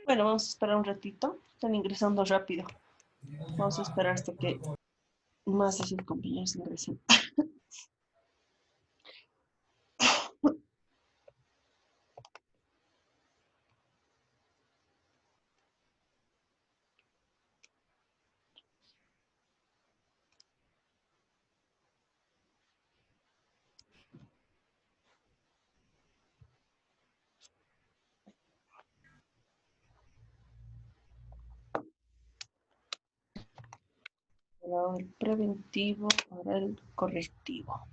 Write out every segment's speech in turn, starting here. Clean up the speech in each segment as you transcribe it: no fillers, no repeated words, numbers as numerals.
Bueno, vamos a esperar un ratito. Están ingresando rápido. Vamos a esperar hasta que más de sus compañeros ingresen. Ahora el preventivo, ahora el correctivo.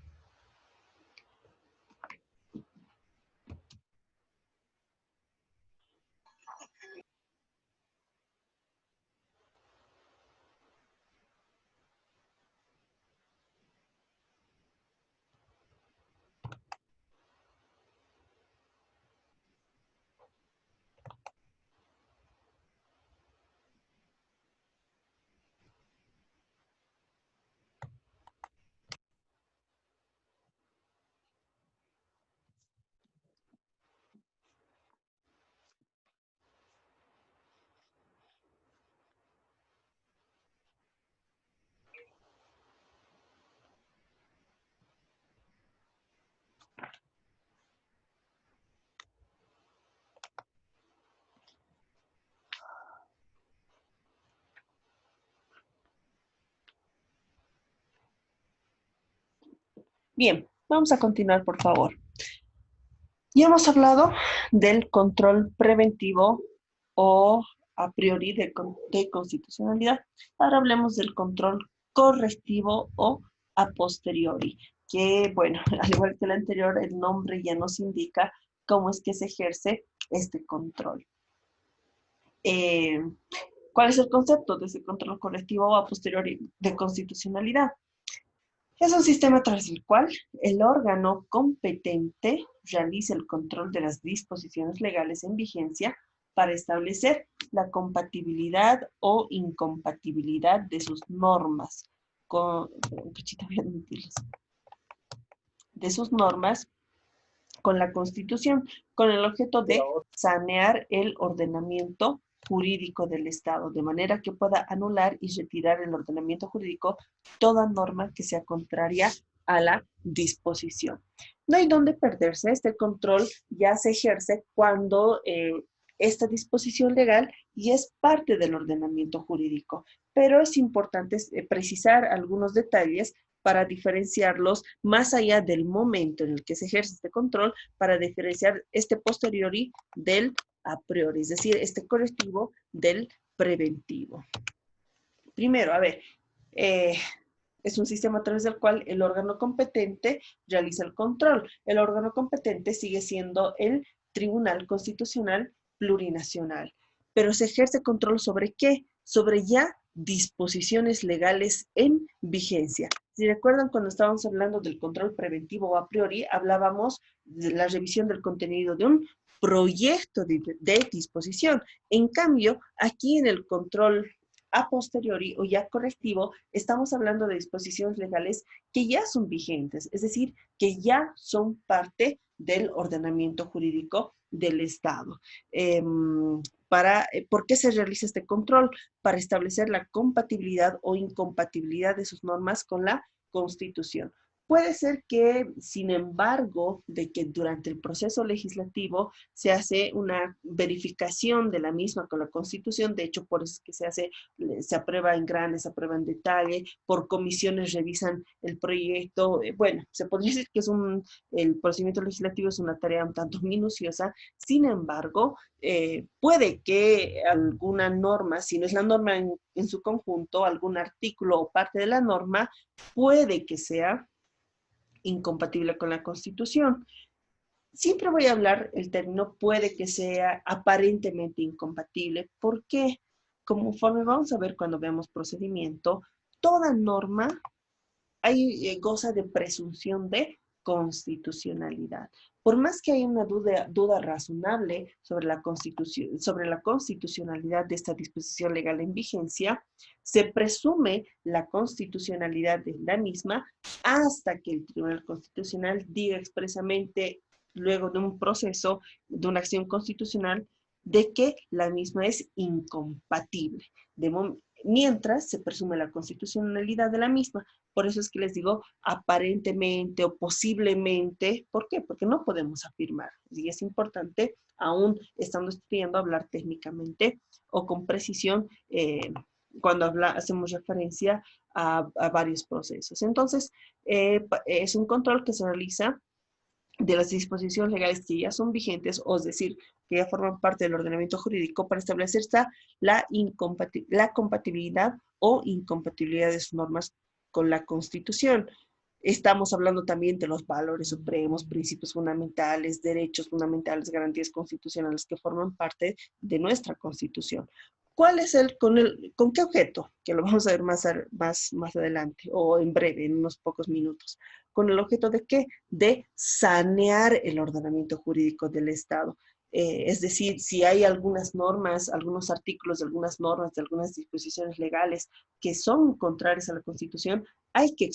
Bien, vamos a continuar, por favor. Ya hemos hablado del control preventivo o a priori de constitucionalidad. Ahora hablemos del control correctivo o a posteriori, que bueno, al igual que el anterior, el nombre ya nos indica cómo es que se ejerce este control. ¿Cuál es el concepto de ese control correctivo o a posteriori de constitucionalidad? Es un sistema a través del cual el órgano competente realiza el control de las disposiciones legales en vigencia para establecer la compatibilidad o incompatibilidad de sus normas con la Constitución, con el objeto de sanear el ordenamiento jurídico del Estado, de manera que pueda anular y retirar el ordenamiento jurídico toda norma que sea contraria a la disposición. No hay dónde perderse. Este control ya se ejerce cuando esta disposición legal y es parte del ordenamiento jurídico, pero es importante precisar algunos detalles para diferenciarlos más allá del momento en el que se ejerce este control, para diferenciar este posteriori del a priori, es decir, este correctivo del preventivo. Primero, a ver, es un sistema a través del cual el órgano competente realiza el control. El órgano competente sigue siendo el Tribunal Constitucional Plurinacional. Pero se ejerce control ¿sobre qué? Sobre ya disposiciones legales en vigencia. Si recuerdan, cuando estábamos hablando del control preventivo o a priori, hablábamos de la revisión del contenido de un proyecto de disposición. En cambio, aquí en el control a posteriori o ya correctivo, estamos hablando de disposiciones legales que ya son vigentes, es decir, que ya son parte del ordenamiento jurídico del Estado. ¿Por qué se realiza este control? Para establecer la compatibilidad o incompatibilidad de sus normas con la Constitución. Puede ser que, sin embargo, de que durante el proceso legislativo se hace una verificación de la misma con la Constitución, de hecho, por eso es que se aprueba en grande, se aprueba en detalle, por comisiones revisan el proyecto. Bueno, se podría decir que el procedimiento legislativo es una tarea un tanto minuciosa, sin embargo, puede que alguna norma, si no es la norma en su conjunto, algún artículo o parte de la norma, puede que sea incompatible con la Constitución. Siempre voy a hablar, el término puede que sea aparentemente incompatible. ¿Por qué? Conforme vamos a ver cuando veamos procedimiento, toda norma goza de presunción de constitucionalidad. Por más que haya una duda razonable sobre la constitucionalidad de esta disposición legal en vigencia, se presume la constitucionalidad de la misma hasta que el Tribunal Constitucional diga expresamente, luego de un proceso, de una acción constitucional, de que la misma es incompatible. Mientras se presume la constitucionalidad de la misma. Por eso es que les digo aparentemente o posiblemente. ¿Por qué? Porque no podemos afirmar. Y es importante, aún estando estudiando, hablar técnicamente o con precisión cuando hacemos referencia a varios procesos. Entonces, es un control que se realiza de las disposiciones legales que ya son vigentes, o es decir, que ya forman parte del ordenamiento jurídico, para establecer la compatibilidad o incompatibilidad de sus normas con la Constitución. Estamos hablando también de los valores supremos, principios fundamentales, derechos fundamentales, garantías constitucionales que forman parte de nuestra Constitución. ¿Cuál es con qué objeto? Que lo vamos a ver más adelante o en breve, en unos pocos minutos. ¿Con el objeto de qué? De sanear el ordenamiento jurídico del Estado. Es decir, si hay algunas normas, algunos artículos de algunas normas, de algunas disposiciones legales que son contrarias a la Constitución, hay que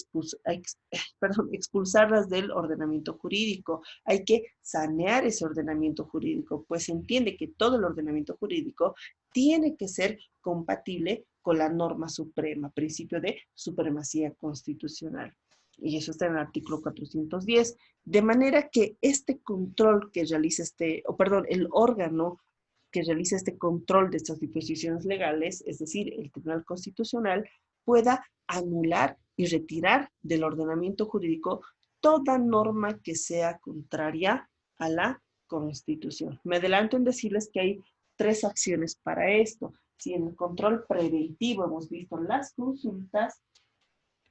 expulsarlas del ordenamiento jurídico. Hay que sanear ese ordenamiento jurídico, pues se entiende que todo el ordenamiento jurídico tiene que ser compatible con la norma suprema, principio de supremacía constitucional. Y eso está en el artículo 410. De manera que este control que realiza el órgano que realiza este control de estas disposiciones legales, es decir, el Tribunal Constitucional, pueda anular y retirar del ordenamiento jurídico toda norma que sea contraria a la Constitución. Me adelanto en decirles que hay 3 acciones para esto. Si en el control preventivo hemos visto las consultas,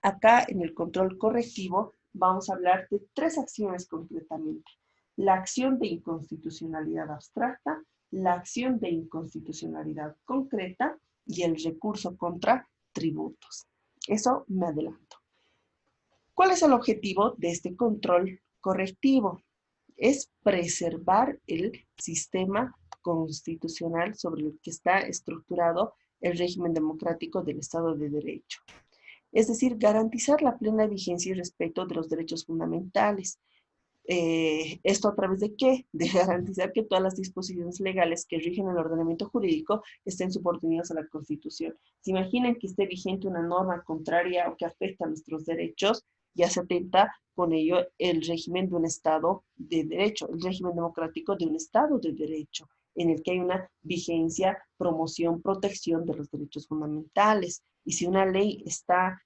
acá en el control correctivo vamos a hablar de 3 acciones concretamente. La acción de inconstitucionalidad abstracta, la acción de inconstitucionalidad concreta y el recurso contra tributos. Eso me adelanto. ¿Cuál es el objetivo de este control correctivo? Es preservar el sistema constitucional sobre el que está estructurado el régimen democrático del Estado de Derecho. Es decir, garantizar la plena vigencia y respeto de los derechos fundamentales. ¿Esto a través de qué? De garantizar que todas las disposiciones legales que rigen el ordenamiento jurídico estén subordinadas a la Constitución. ¿Se imaginan que esté vigente una norma contraria o que afecta a nuestros derechos? Ya se atenta con ello el régimen de un Estado de Derecho, el régimen democrático de un Estado de Derecho, en el que hay una vigencia, promoción, protección de los derechos fundamentales. Y si una ley está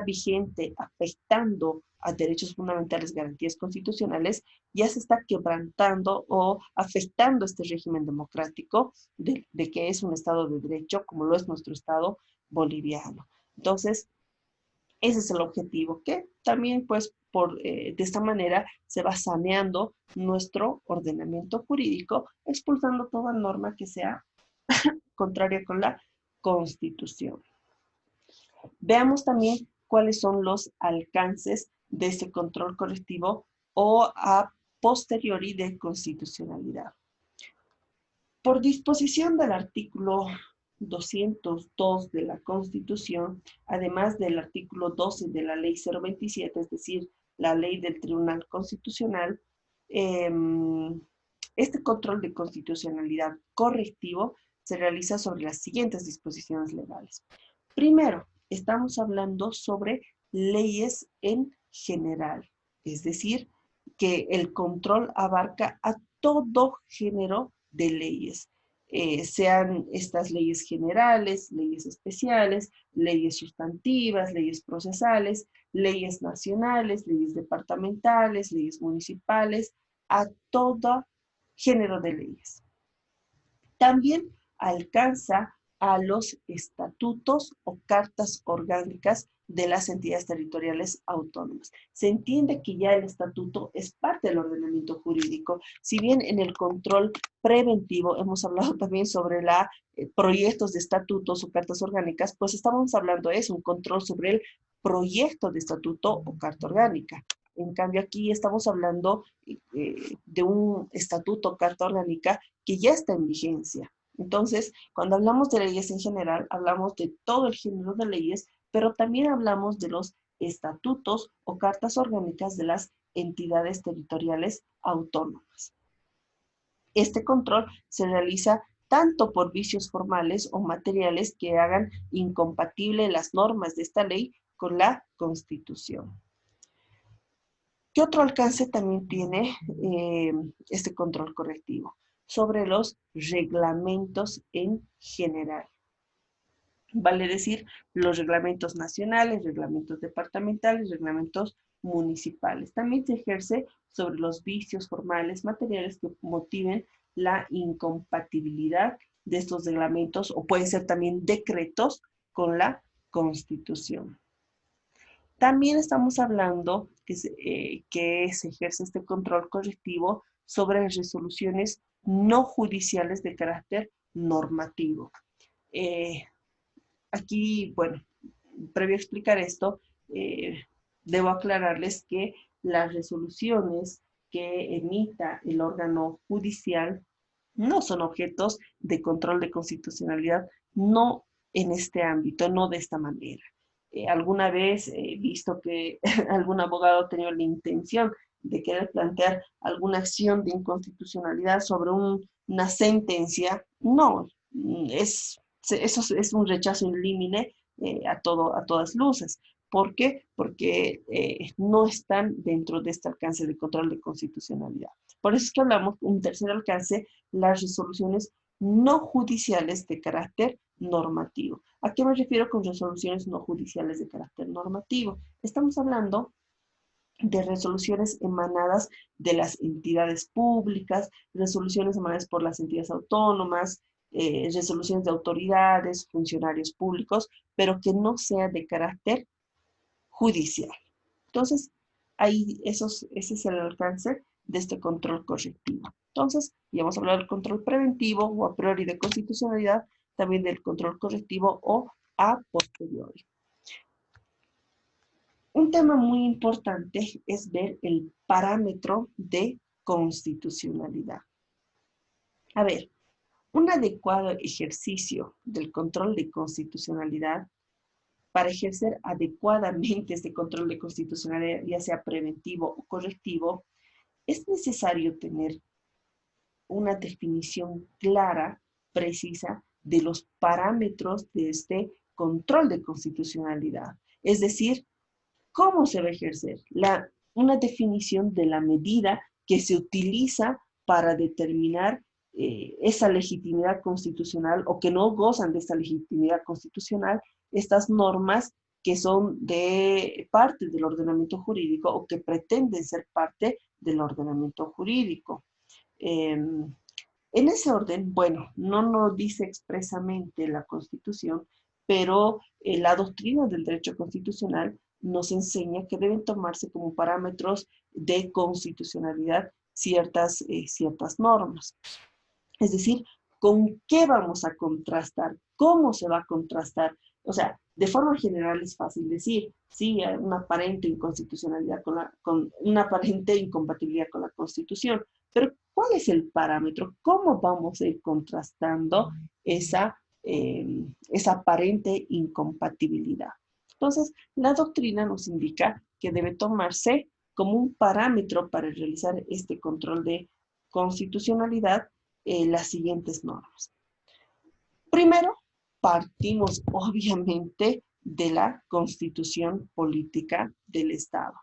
vigente afectando a derechos fundamentales, garantías constitucionales, ya se está quebrantando o afectando este régimen democrático de que es un Estado de Derecho, como lo es nuestro Estado boliviano. Entonces, ese es el objetivo, que también pues de esta manera se va saneando nuestro ordenamiento jurídico, expulsando toda norma que sea contraria con la Constitución. Veamos también cuáles son los alcances de este control correctivo o a posteriori de constitucionalidad. Por disposición del artículo 202 de la Constitución, además del artículo 12 de la Ley 027, es decir, la ley del Tribunal Constitucional, este control de constitucionalidad correctivo se realiza sobre las siguientes disposiciones legales. Primero, estamos hablando sobre leyes en general, es decir, que el control abarca a todo género de leyes, sean estas leyes generales, leyes especiales, leyes sustantivas, leyes procesales, leyes nacionales, leyes departamentales, leyes municipales, a todo género de leyes. También alcanza a los estatutos o cartas orgánicas de las entidades territoriales autónomas. Se entiende que ya el estatuto es parte del ordenamiento jurídico, si bien en el control preventivo hemos hablado también sobre proyectos de estatutos o cartas orgánicas, pues estamos hablando de eso, un control sobre el proyecto de estatuto o carta orgánica. En cambio, aquí estamos hablando de un estatuto o carta orgánica que ya está en vigencia. Entonces, cuando hablamos de leyes en general, hablamos de todo el género de leyes, pero también hablamos de los estatutos o cartas orgánicas de las entidades territoriales autónomas. Este control se realiza tanto por vicios formales o materiales que hagan incompatible las normas de esta ley con la Constitución. ¿Qué otro alcance también tiene este control correctivo? Sobre los reglamentos en general. Vale decir, los reglamentos nacionales, reglamentos departamentales, reglamentos municipales. También se ejerce sobre los vicios formales, materiales que motiven la incompatibilidad de estos reglamentos o pueden ser también decretos con la Constitución. También estamos hablando que se ejerce este control correctivo sobre resoluciones no judiciales de carácter normativo. Aquí, bueno, previo a explicar esto, debo aclararles que las resoluciones que emita el órgano judicial no son objetos de control de constitucionalidad, no en este ámbito, no de esta manera. Alguna vez he visto que algún abogado ha tenido la intención de querer plantear alguna acción de inconstitucionalidad sobre una sentencia. No, eso es un rechazo in limine a todas luces. ¿Por qué? Porque no están dentro de este alcance de control de constitucionalidad. Por eso es que hablamos un tercer alcance, las resoluciones no judiciales de carácter normativo. ¿A qué me refiero con resoluciones no judiciales de carácter normativo? Estamos hablando de resoluciones emanadas de las entidades públicas, resoluciones emanadas por las entidades autónomas, resoluciones de autoridades, funcionarios públicos, pero que no sea de carácter judicial. Entonces, ahí ese es el alcance de este control correctivo. Entonces, ya hemos hablado del control preventivo o a priori de constitucionalidad, también del control correctivo o a posteriori. Un tema muy importante es ver el parámetro de constitucionalidad. A ver, un adecuado ejercicio del control de constitucionalidad para ejercer adecuadamente este control de constitucionalidad, ya sea preventivo o correctivo, es necesario tener una definición clara, precisa, de los parámetros de este control de constitucionalidad. Es decir, ¿cómo se va a ejercer? Una definición de la medida que se utiliza para determinar esa legitimidad constitucional o que no gozan de esta legitimidad constitucional, estas normas que son de parte del ordenamiento jurídico o que pretenden ser parte del ordenamiento jurídico. En ese orden, bueno, no nos dice expresamente la Constitución, pero la doctrina del derecho constitucional nos enseña que deben tomarse como parámetros de constitucionalidad ciertas normas. Es decir, ¿con qué vamos a contrastar? ¿Cómo se va a contrastar? O sea, de forma general es fácil decir, sí, hay una aparente inconstitucionalidad con una aparente incompatibilidad con la Constitución, pero ¿cuál es el parámetro? ¿Cómo vamos a ir contrastando esa aparente incompatibilidad? Entonces, la doctrina nos indica que debe tomarse como un parámetro para realizar este control de constitucionalidad las siguientes normas. Primero, partimos obviamente de la Constitución Política del Estado.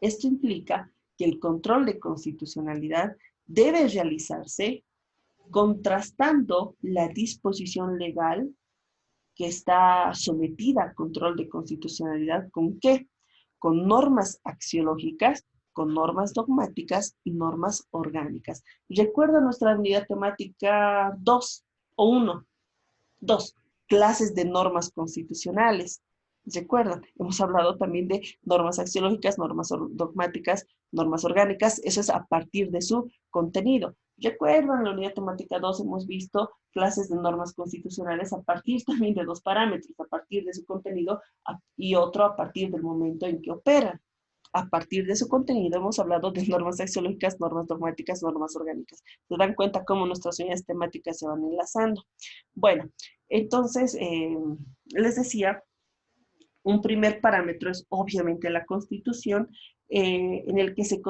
Esto implica que el control de constitucionalidad debe realizarse contrastando la disposición legal que está sometida a control de constitucionalidad ¿con qué? Con normas axiológicas, con normas dogmáticas y normas orgánicas. Recuerda nuestra unidad temática 2 o 1, 2, clases de normas constitucionales. ¿Recuerdan? Hemos hablado también de normas axiológicas, normas dogmáticas, normas orgánicas. Eso es a partir de su contenido. Recuerdan, en la unidad temática 2 hemos visto clases de normas constitucionales a partir también de dos parámetros, a partir de su contenido y otro a partir del momento en que operan. A partir de su contenido hemos hablado de normas axiológicas, normas dogmáticas, normas orgánicas. Se dan cuenta cómo nuestras unidades temáticas se van enlazando. Bueno, entonces, les decía, un primer parámetro es obviamente la Constitución, en el que se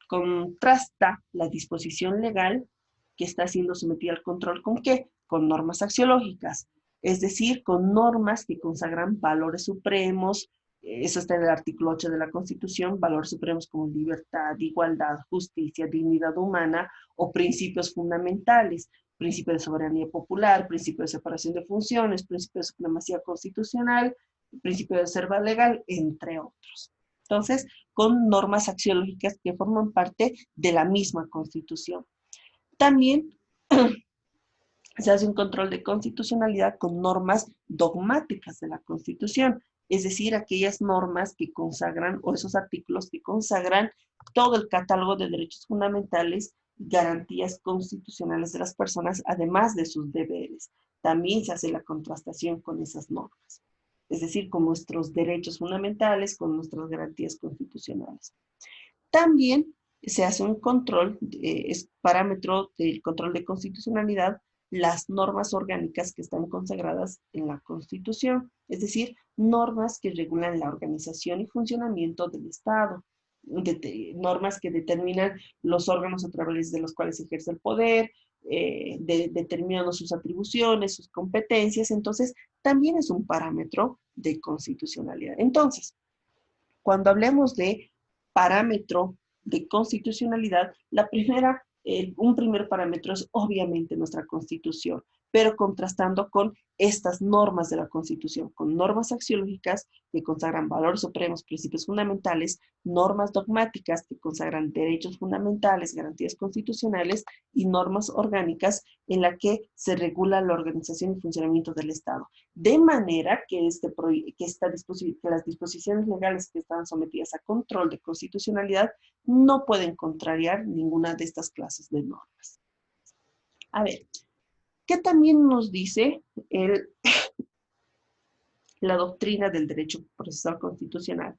contrasta la disposición legal que está siendo sometida al control con qué? Con normas axiológicas, es decir, con normas que consagran valores supremos. Eso está en el artículo 8 de la Constitución, valores supremos como libertad, igualdad, justicia, dignidad humana o principios fundamentales, principio de soberanía popular, principio de separación de funciones, principio de supremacía constitucional, principio de reserva legal, entre otros. Entonces, con normas axiológicas que forman parte de la misma Constitución. También se hace un control de constitucionalidad con normas dogmáticas de la Constitución, es decir, aquellas normas que consagran, o esos artículos que consagran todo el catálogo de derechos fundamentales y garantías constitucionales de las personas, además de sus deberes. También se hace la contrastación con esas normas, es decir, con nuestros derechos fundamentales, con nuestras garantías constitucionales. También se hace un control, es parámetro del control de constitucionalidad, las normas orgánicas que están consagradas en la Constitución, es decir, normas que regulan la organización y funcionamiento del Estado, normas que determinan los órganos a través de los cuales se ejerce el poder, determinando sus atribuciones, sus competencias. Entonces, también es un parámetro de constitucionalidad. Entonces, cuando hablemos de parámetro de constitucionalidad, un primer parámetro es obviamente nuestra Constitución, pero contrastando con estas normas de la Constitución, con normas axiológicas que consagran valores supremos, principios fundamentales, normas dogmáticas que consagran derechos fundamentales, garantías constitucionales y normas orgánicas en la que se regula la organización y funcionamiento del Estado. De manera que, las disposiciones legales que están sometidas a control de constitucionalidad no pueden contrariar ninguna de estas clases de normas. A ver, ¿qué también nos dice la doctrina del derecho procesal constitucional?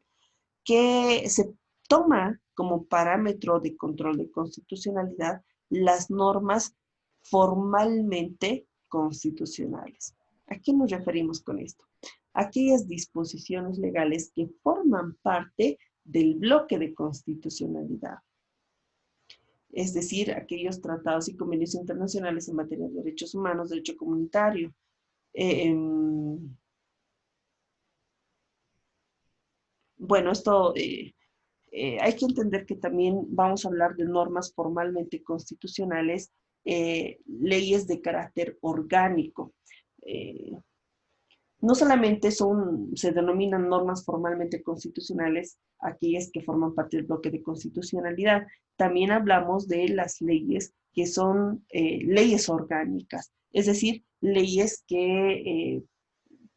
Que se toma como parámetro de control de constitucionalidad las normas formalmente constitucionales. ¿A qué nos referimos con esto? Aquellas disposiciones legales que forman parte del bloque de constitucionalidad, es decir, aquellos tratados y convenios internacionales en materia de derechos humanos, derecho comunitario. Bueno, esto hay que entender que también vamos a hablar de normas formalmente constitucionales, leyes de carácter orgánico. No solamente se denominan normas formalmente constitucionales aquellas que forman parte del bloque de constitucionalidad, también hablamos de las leyes que son leyes orgánicas, es decir, leyes que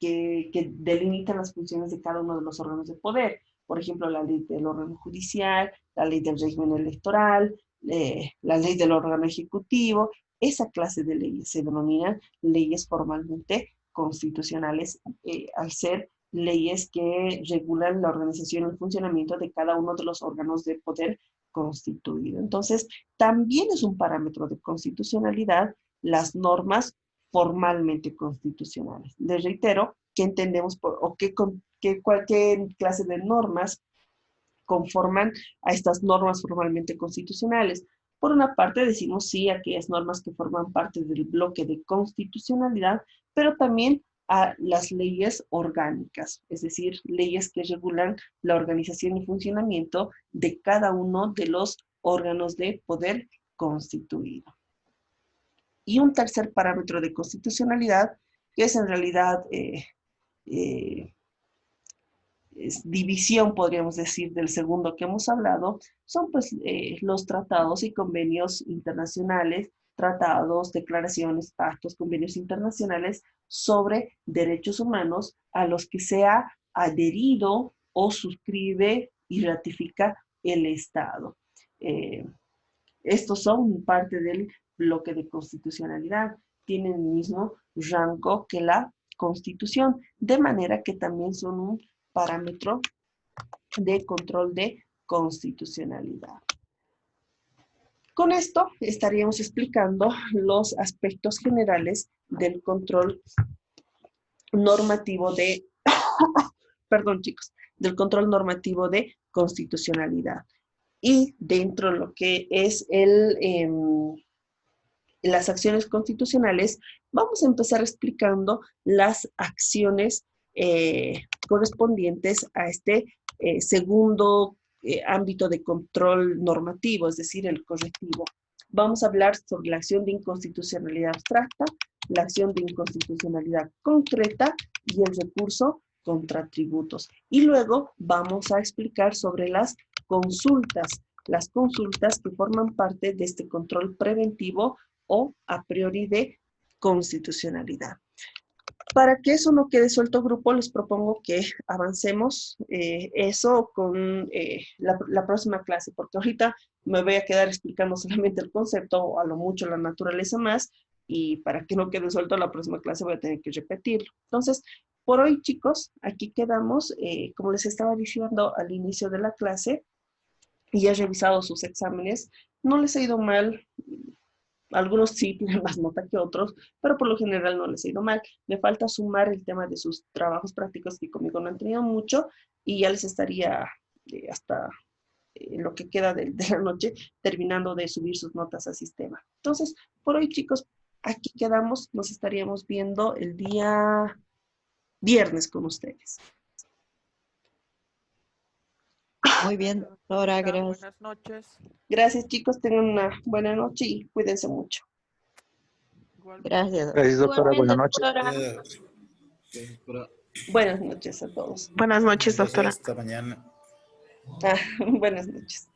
delimitan las funciones de cada uno de los órganos de poder. Por ejemplo, la ley del órgano judicial, la ley del régimen electoral, la ley del órgano ejecutivo. Esa clase de leyes se denominan leyes formalmente constitucionales, al ser leyes que regulan la organización y el funcionamiento de cada uno de los órganos de poder constituido. Entonces, también es un parámetro de constitucionalidad las normas formalmente constitucionales. Les reitero que entendemos cualquier clase de normas conforman a estas normas formalmente constitucionales. Por una parte decimos sí a aquellas normas que forman parte del bloque de constitucionalidad, pero también a las leyes orgánicas, es decir, leyes que regulan la organización y funcionamiento de cada uno de los órganos de poder constituido. Y un tercer parámetro de constitucionalidad, que es en realidad es división, podríamos decir, del segundo que hemos hablado, son pues los tratados y convenios internacionales tratados, declaraciones, pactos, convenios internacionales sobre derechos humanos a los que se ha adherido o suscribe y ratifica el Estado. Estos son parte del bloque de constitucionalidad, tienen el mismo rango que la Constitución, de manera que también son un parámetro de control de constitucionalidad. Con esto estaríamos explicando los aspectos generales del control normativo de, perdón chicos, del control normativo de constitucionalidad. Y dentro de lo que es las acciones constitucionales, vamos a empezar explicando las acciones correspondientes a este segundo ámbito de control normativo, es decir, el correctivo. Vamos a hablar sobre la acción de inconstitucionalidad abstracta, la acción de inconstitucionalidad concreta y el recurso contra tributos. Y luego vamos a explicar sobre las consultas que forman parte de este control preventivo o a priori de constitucionalidad. Para que eso no quede suelto grupo, les propongo que avancemos eso con la próxima clase, porque ahorita me voy a quedar explicando solamente el concepto o a lo mucho la naturaleza más, y para que no quede suelto la próxima clase voy a tener que repetirlo. Entonces, por hoy chicos, aquí quedamos, como les estaba diciendo al inicio de la clase, y he revisado sus exámenes, no les ha ido mal. Algunos sí tienen más nota que otros, pero por lo general no les ha ido mal. Me falta sumar el tema de sus trabajos prácticos, que conmigo no han tenido mucho, y ya les estaría hasta lo que queda de la noche terminando de subir sus notas al sistema. Entonces, por hoy chicos, aquí quedamos. Nos estaríamos viendo el día viernes con ustedes. Muy bien, doctora, gracias. Buenas noches. Gracias chicos, tengan una buena noche y cuídense mucho. Gracias. Gracias, doctora. Buenas noches. Buenas noches a todos. Buenas noches, doctora. Hasta mañana. Buenas noches.